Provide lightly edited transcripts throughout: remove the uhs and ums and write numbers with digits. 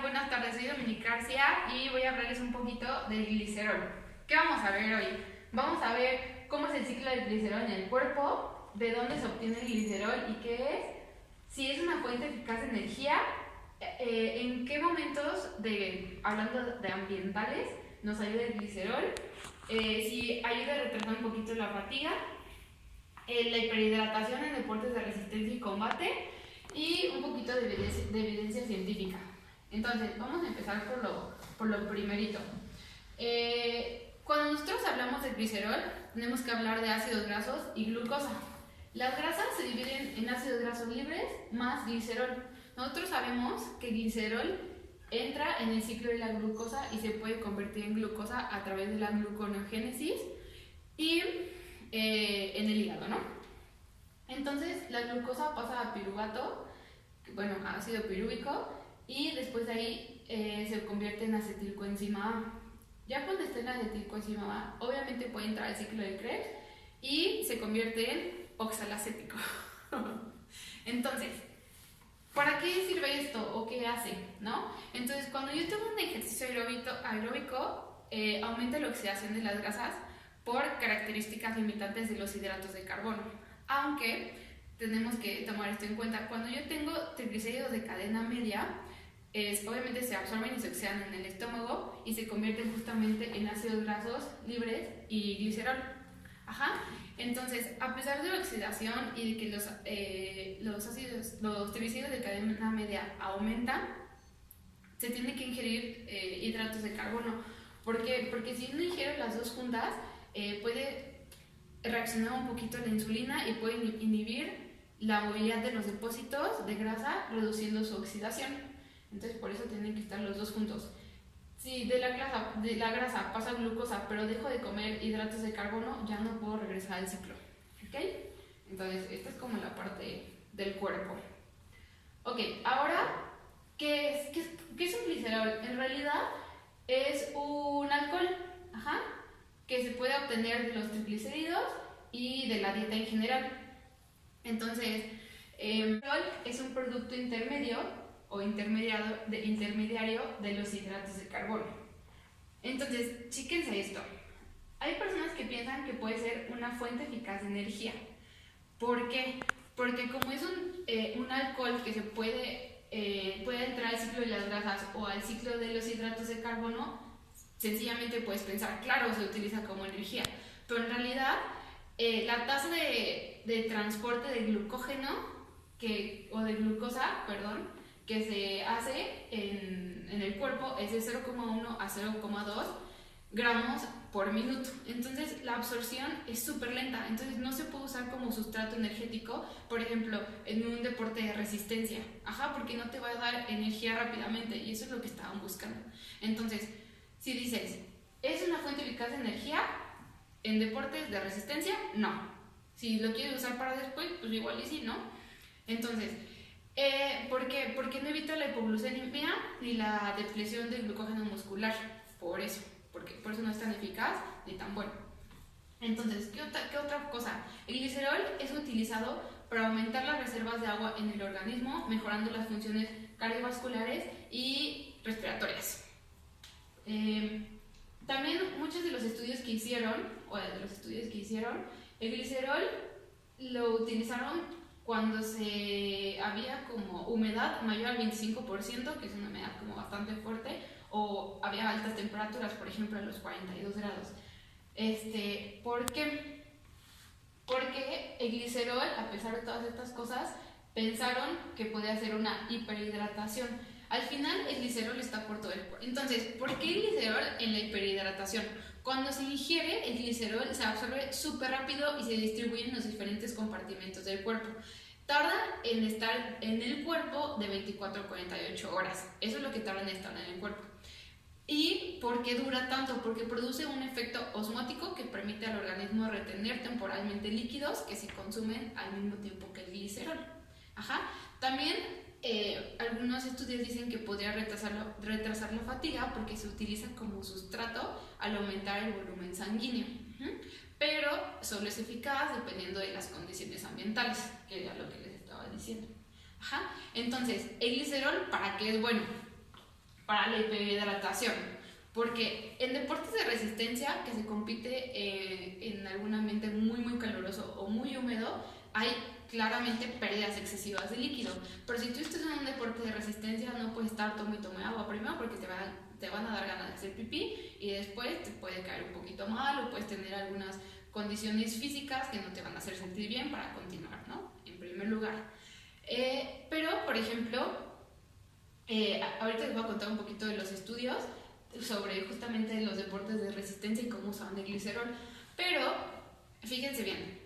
buenas tardes, soy Dominique García y voy a hablarles un poquito del glicerol. ¿Qué vamos a ver hoy? Vamos a ver cómo es el ciclo del glicerol en el cuerpo, de dónde se obtiene el glicerol y qué es, si es una fuente eficaz de energía, en qué momentos, hablando de ambientales, nos ayuda el glicerol, si ayuda a retrasar un poquito la fatiga, la hiperhidratación en deportes de resistencia y combate y un poquito de evidencia científica. Entonces, vamos a empezar por lo primerito. Cuando nosotros hablamos de glicerol, tenemos que hablar de ácidos grasos y glucosa. Las grasas se dividen en ácidos grasos libres más glicerol. Nosotros sabemos que glicerol entra en el ciclo de la glucosa y se puede convertir en glucosa a través de la gluconeogénesis y en el hígado, ¿no? Entonces, la glucosa pasa a piruvato, bueno, a ácido pirúvico, y después de ahí se convierte en acetilcoenzima A. Ya cuando esté en acetilcoenzima A, obviamente puede entrar al ciclo de Krebs y se convierte en oxalacético. Entonces, ¿para qué sirve esto o qué hace? ¿No? Entonces, cuando yo tengo un ejercicio aeróbico, aumenta la oxidación de las grasas por características limitantes de los hidratos de carbono. Aunque tenemos que tomar esto en cuenta, cuando yo tengo triglicéridos de cadena media, obviamente se absorben y se oxidan en el estómago y se convierten justamente en ácidos grasos libres y glicerol. Entonces, a pesar de la oxidación y de que los triglicéridos de cadena media aumentan, se tiene que ingerir hidratos de carbono. ¿Por qué? Porque si uno ingiere las dos juntas, puede reaccionar un poquito a la insulina y puede inhibir la movilidad de los depósitos de grasa, reduciendo su oxidación. Entonces, por eso tienen que estar los dos juntos. Si de la grasa pasa a glucosa, pero dejo de comer hidratos de carbono, ya no puedo regresar al ciclo. ¿Ok? Entonces, esta es como la parte del cuerpo. Ok, ahora, ¿qué es un glicerol? En realidad, es un alcohol, que se puede obtener de los triglicéridos y de la dieta en general. Entonces, el alcohol es un producto intermedio o intermediario de los hidratos de carbono. Entonces, chíquense esto. Hay personas que piensan que puede ser una fuente eficaz de energía. ¿Por qué? Porque como es un alcohol que se puede entrar al ciclo de las grasas o al ciclo de los hidratos de carbono, sencillamente puedes pensar, claro, se utiliza como energía, pero en realidad la tasa de transporte de glucógeno o de glucosa, que se hace en el cuerpo es de 0,1 a 0,2 gramos por minuto. Entonces la absorción es súper lenta, entonces no se puede usar como sustrato energético, por ejemplo, en un deporte de resistencia, porque no te va a dar energía rápidamente y eso es lo que estaban buscando. Entonces, si dices, ¿es una fuente eficaz de energía en deportes de resistencia? No. Si lo quieres usar para después, pues igual y sí, ¿no? Entonces, ¿por qué? Porque no evita la hipoglucemia ni la depleción del glucógeno muscular. Por eso no es tan eficaz ni tan bueno. Entonces, ¿qué otra cosa? El glicerol es utilizado para aumentar las reservas de agua en el organismo, mejorando las funciones cardiovasculares y respiratorias. También muchos de los estudios que hicieron, el glicerol lo utilizaron cuando había como humedad mayor al 25%, que es una humedad como bastante fuerte, o había altas temperaturas, por ejemplo a los 42 grados. ¿Por qué? Porque el glicerol, a pesar de todas estas cosas, pensaron que podía ser una hiperhidratación. Al final el glicerol está por todo el cuerpo. Entonces, ¿por qué el glicerol en la hiperhidratación? Cuando se ingiere, el glicerol se absorbe súper rápido y se distribuye en los diferentes compartimentos del cuerpo. Tarda en estar en el cuerpo de 24 a 48 horas. Eso es lo que tarda en estar en el cuerpo. ¿Y por qué dura tanto? Porque produce un efecto osmótico que permite al organismo retener temporalmente líquidos que se consumen al mismo tiempo que el glicerol. También algunos estudios dicen que podría retrasar la fatiga porque se utiliza como sustrato al aumentar el volumen sanguíneo. Pero solo es eficaz dependiendo de las condiciones ambientales, que era lo que les estaba diciendo. Entonces, ¿el glicerol para qué es bueno? para la hiperhidratación. Porque en deportes de resistencia, que se compite en algún ambiente muy caluroso o muy húmedo, hay claramente pérdidas excesivas de líquido. Pero si tú estás en un deporte de resistencia, no puedes estar tome agua primero porque te van a dar ganas de hacer pipí y después te puede caer un poquito mal o puedes tener algunas condiciones físicas que no te van a hacer sentir bien para continuar, ¿no? En primer lugar. Pero, por ejemplo, ahorita les voy a contar un poquito de los estudios sobre justamente los deportes de resistencia y cómo usaban el glicerol. Pero, fíjense bien,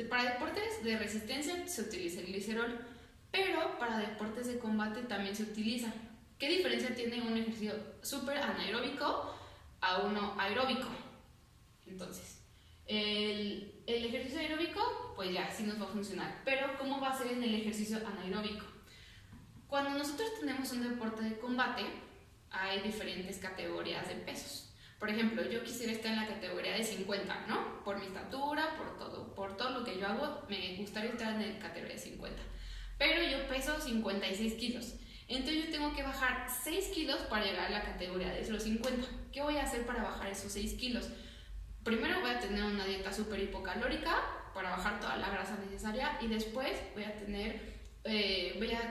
para deportes de resistencia se utiliza el glicerol, pero para deportes de combate también se utiliza. ¿Qué diferencia tiene un ejercicio súper anaeróbico a uno aeróbico? Entonces, el ejercicio aeróbico, pues ya, sí nos va a funcionar. Pero, ¿cómo va a ser en el ejercicio anaeróbico? Cuando nosotros tenemos un deporte de combate, hay diferentes categorías de pesos. Por ejemplo, yo quisiera estar en la categoría de 50, ¿no? Por mi estatura, por todo lo que yo hago, me gustaría estar en la categoría de 50. Pero yo peso 56 kilos. Entonces yo tengo que bajar 6 kilos para llegar a la categoría de los 50. ¿Qué voy a hacer para bajar esos 6 kilos? Primero voy a tener una dieta súper hipocalórica para bajar toda la grasa necesaria y después voy a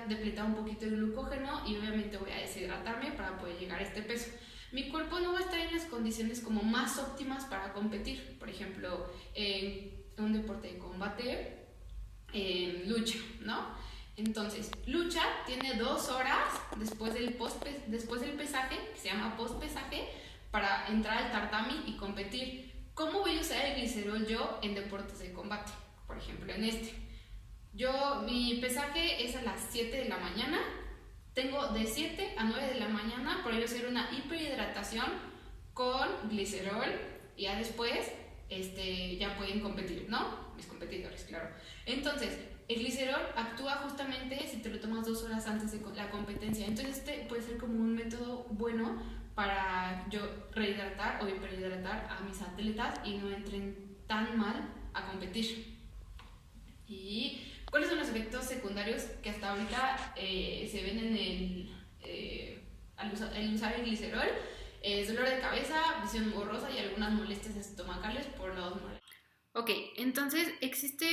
depletar un poquito el glucógeno y obviamente voy a deshidratarme para poder llegar a este peso. Mi cuerpo no va a estar en las condiciones como más óptimas para competir. Por ejemplo, en un deporte de combate, lucha, ¿no? Entonces, lucha tiene 2 horas después del pesaje, que se llama post-pesaje, para entrar al tatami y competir. ¿Cómo voy a usar el glicerol yo en deportes de combate? Por ejemplo, en mi pesaje es a las 7 de la mañana. Tengo de 7 a 9 de la mañana para yo hacer una hiperhidratación con glicerol y ya después ya pueden competir, ¿no? Mis competidores, claro. Entonces, el glicerol actúa justamente si te lo tomas 2 horas antes de la competencia. Entonces, puede ser como un método bueno para yo rehidratar o hiperhidratar a mis atletas y no entren tan mal a competir. ¿Y cuáles son los efectos secundarios que hasta ahorita se ven al usar el glicerol? Dolor de cabeza, visión borrosa y algunas molestias estomacales por los moles. Ok, entonces existe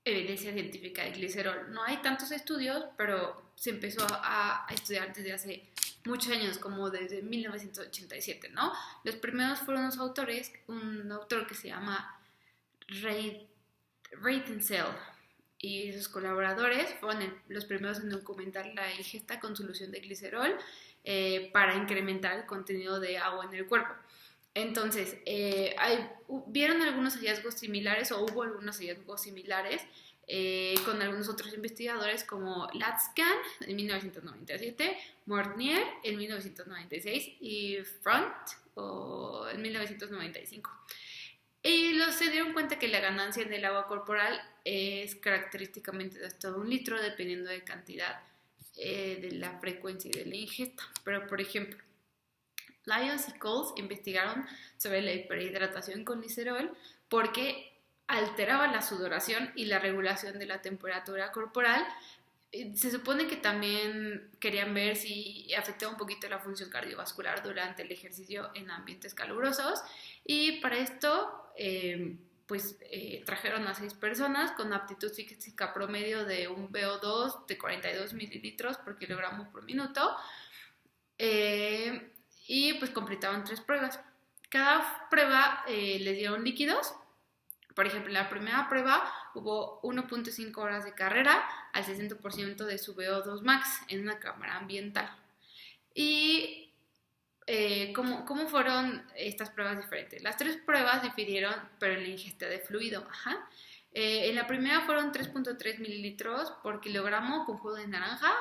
evidencia científica del glicerol. No hay tantos estudios, pero se empezó a estudiar desde hace muchos años, como desde 1987, ¿no? Los primeros fueron unos autores, un autor que se llama Reitensel y sus colaboradores fueron los primeros en documentar la ingesta con solución de glicerol para incrementar el contenido de agua en el cuerpo. Entonces, vieron algunos hallazgos similares o hubo algunos hallazgos similares con algunos otros investigadores como Latskan en 1997, Mortnier en 1996 y Front en 1995. Y se dieron cuenta que la ganancia en el agua corporal es característicamente de hasta 1 litro dependiendo de cantidad de la frecuencia y de la ingesta. Pero, por ejemplo, Lyons y Coles investigaron sobre la hiperhidratación con glicerol porque alteraba la sudoración y la regulación de la temperatura corporal. Se supone que también querían ver si afectaba un poquito la función cardiovascular durante el ejercicio en ambientes calurosos y para esto trajeron a 6 personas con aptitud física promedio de un VO2 de 42 mililitros por kilogramo por minuto y pues completaban 3 pruebas. Cada prueba les dieron líquidos. Por ejemplo, en la primera prueba hubo 1.5 horas de carrera al 60% de su VO2 max en una cámara ambiental. ¿Y cómo fueron estas pruebas diferentes? Las 3 pruebas difirieron, pero en la ingesta de fluido. En la primera fueron 3.3 mililitros por kilogramo con jugo de naranja.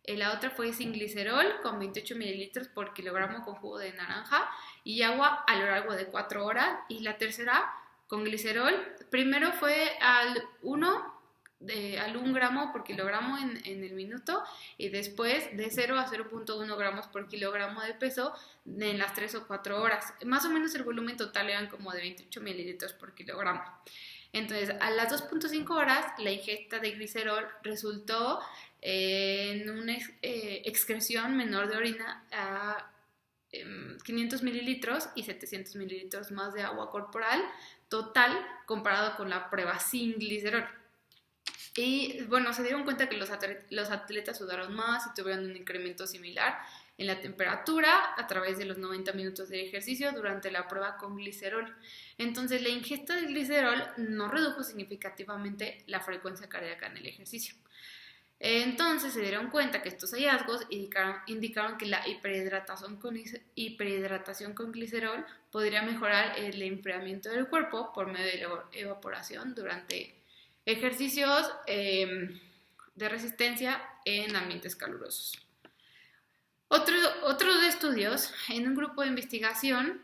La otra fue sin glicerol con 28 mililitros por kilogramo con jugo de naranja y agua a lo largo de 4 horas. Y la tercera con glicerol, primero fue al 1 gramo por kilogramo en el minuto y después de 0 a 0.1 gramos por kilogramo de peso en las 3 o 4 horas. Más o menos el volumen total eran como de 28 mililitros por kilogramo. Entonces, a las 2.5 horas, la ingesta de glicerol resultó en una excreción menor de orina a 500 mililitros y 700 mililitros más de agua corporal total comparado con la prueba sin glicerol. Y bueno, se dieron cuenta que los atletas sudaron más y tuvieron un incremento similar en la temperatura a través de los 90 minutos de ejercicio durante la prueba con glicerol. Entonces, la ingesta de glicerol no redujo significativamente la frecuencia cardíaca en el ejercicio. Entonces se dieron cuenta que estos hallazgos indicaron que la hiperhidratación con glicerol podría mejorar el enfriamiento del cuerpo por medio de la evaporación durante ejercicios de resistencia en ambientes calurosos. Otros estudios, en un grupo de investigación,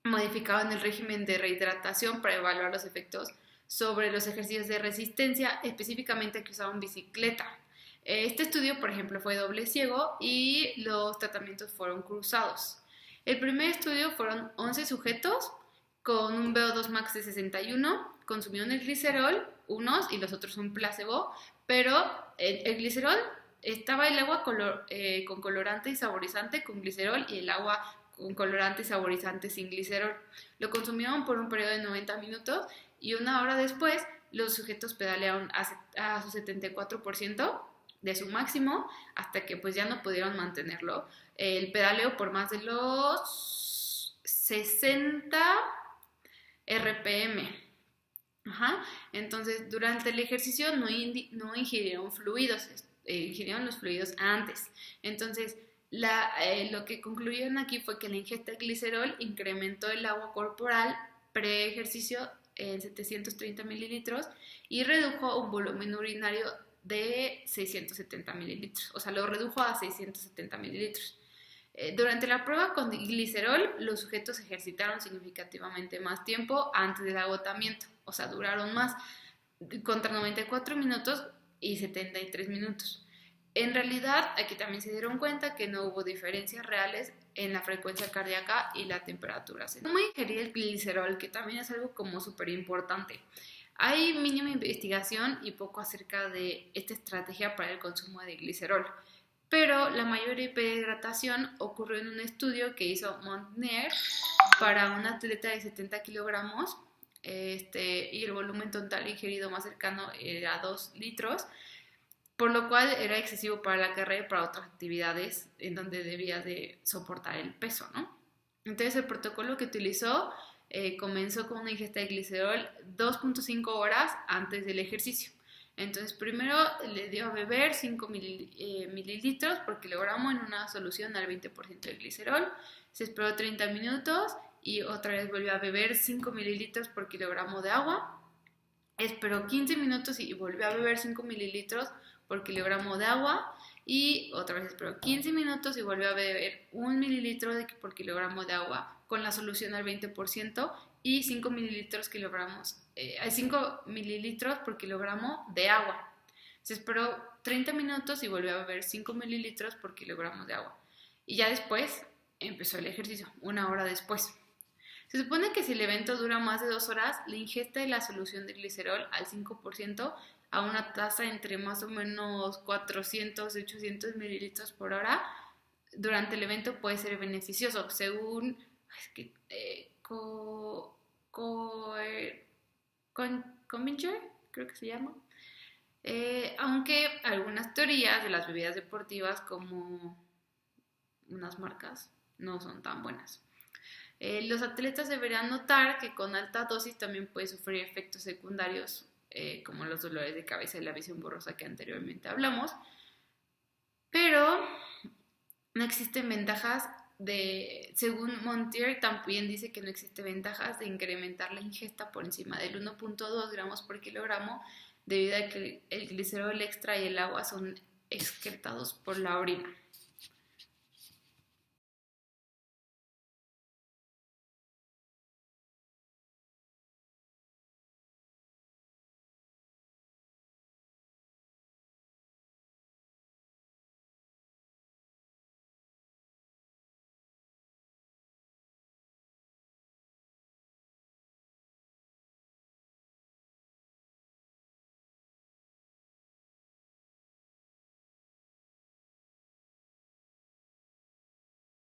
modificaban el régimen de rehidratación para evaluar los efectos sobre los ejercicios de resistencia, específicamente que usaban bicicleta. Este estudio, por ejemplo, fue doble ciego y los tratamientos fueron cruzados. El primer estudio fueron 11 sujetos con un VO2 max de 61, consumieron el glicerol, unos y los otros un placebo, pero el glicerol estaba el agua con colorante y saborizante con glicerol y el agua con colorante y saborizante sin glicerol. Lo consumieron por un periodo de 90 minutos y una hora después los sujetos pedalearon a su 74% de su máximo hasta que pues ya no pudieron mantenerlo. El pedaleo por más de los 60 RPM. Entonces, durante el ejercicio no ingirieron fluidos, ingirieron los fluidos antes. Entonces, lo que concluyeron aquí fue que la ingesta de glicerol incrementó el agua corporal pre-ejercicio en 730 mililitros y redujo un volumen urinario de 670 mililitros, o sea, lo redujo a 670 mililitros. Durante la prueba con glicerol, los sujetos ejercitaron significativamente más tiempo antes del agotamiento, o sea, duraron más, contra 94 minutos y 73 minutos. En realidad, aquí también se dieron cuenta que no hubo diferencias reales en la frecuencia cardíaca y la temperatura. ¿Cómo ingerir el glicerol? Que también es algo como súper importante. Hay mínima investigación y poco acerca de esta estrategia para el consumo de glicerol, pero la mayor hiperhidratación ocurrió en un estudio que hizo Montner para un atleta de 70 kilogramos y el volumen total ingerido más cercano era 2 litros, por lo cual era excesivo para la carrera y para otras actividades en donde debía de soportar el peso, ¿no? Entonces el protocolo que utilizó comenzó con una ingesta de glicerol 2.5 horas antes del ejercicio. Entonces primero le dio a beber 5 mililitros por kilogramo en una solución al 20% de glicerol, se esperó 30 minutos y otra vez volvió a beber 5 mililitros por kilogramo de agua, esperó 15 minutos y volvió a beber 5 mililitros por kilogramo de agua y otra vez esperó 15 minutos y volvió a beber 1 mililitro por kilogramo de agua con la solución al 20% y 5 mililitros por kilogramo de agua. Se esperó 30 minutos y volvió a beber 5 mililitros por kilogramo de agua. Y ya después empezó el ejercicio, una hora después. Se supone que si el evento dura más de 2 horas, la ingesta de la solución de glicerol al 5% a una tasa entre más o menos 400 y 800 mililitros por hora durante el evento puede ser beneficioso, según Combinger, creo que se llama. Aunque algunas teorías de las bebidas deportivas, como unas marcas, no son tan buenas. Los atletas deberían notar que con alta dosis también puede sufrir efectos secundarios como los dolores de cabeza y la visión borrosa que anteriormente hablamos, pero no existen ventajas según Montier también dice que no existen ventajas de incrementar la ingesta por encima del 1.2 gramos por kilogramo debido a que el glicerol extra y el agua son excretados por la orina.